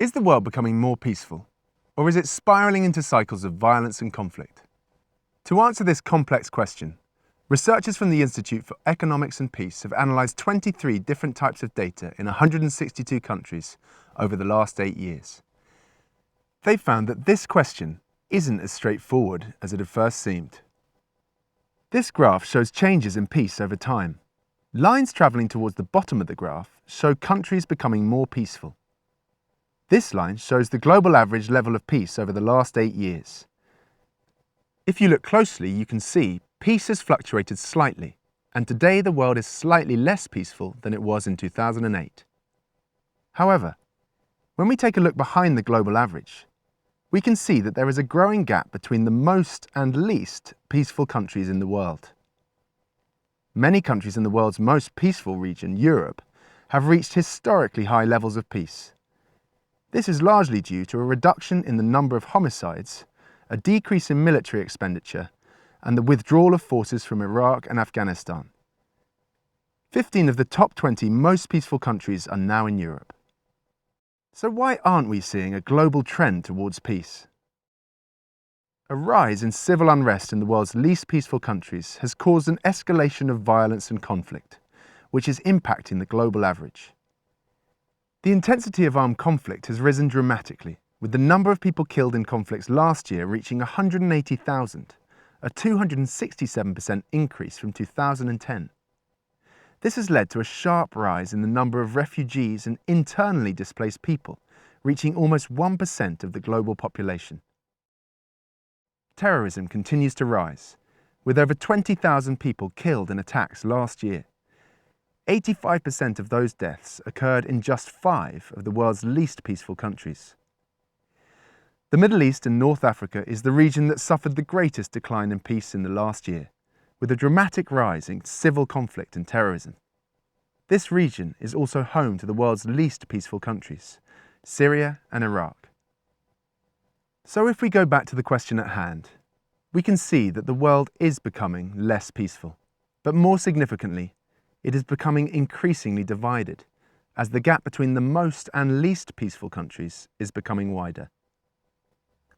Is the world becoming more peaceful, or is it spiralling into cycles of violence and conflict? To answer this complex question, researchers from the Institute for Economics and Peace have analysed 23 different types of data in 162 countries over the last 8 years. They found that this question isn't as straightforward as it had first seemed. This graph shows changes in peace over time. Lines travelling towards the bottom of the graph show countries becoming more peaceful. This line shows the global average level of peace over the last 8 years. If you look closely, you can see peace has fluctuated slightly, and today the world is slightly less peaceful than it was in 2008. However, when we take a look behind the global average, we can see that there is a growing gap between the most and least peaceful countries in the world. Many countries in the world's most peaceful region, Europe, have reached historically high levels of peace. This is largely due to a reduction in the number of homicides, a decrease in military expenditure, and the withdrawal of forces from Iraq and Afghanistan. 15 of the top 20 most peaceful countries are now in Europe. So why aren't we seeing a global trend towards peace? A rise in civil unrest in the world's least peaceful countries has caused an escalation of violence and conflict, which is impacting the global average. The intensity of armed conflict has risen dramatically, with the number of people killed in conflicts last year reaching 180,000, a 267% increase from 2010. This has led to a sharp rise in the number of refugees and internally displaced people, reaching almost 1% of the global population. Terrorism continues to rise, with over 20,000 people killed in attacks last year. 85% of those deaths occurred in just 5 of the world's least peaceful countries. The Middle East and North Africa is the region that suffered the greatest decline in peace in the last year, with a dramatic rise in civil conflict and terrorism. This region is also home to the world's least peaceful countries, Syria and Iraq. So if we go back to the question at hand, we can see that the world is becoming less peaceful, but more significantly, it is becoming increasingly divided, as the gap between the most and least peaceful countries is becoming wider.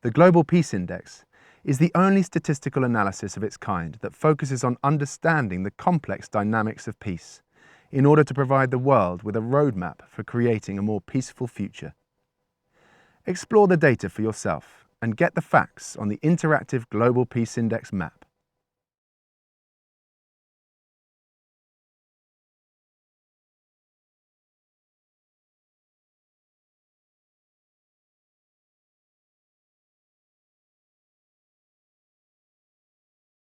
The Global Peace Index is the only statistical analysis of its kind that focuses on understanding the complex dynamics of peace in order to provide the world with a roadmap for creating a more peaceful future. Explore the data for yourself and get the facts on the interactive Global Peace Index map.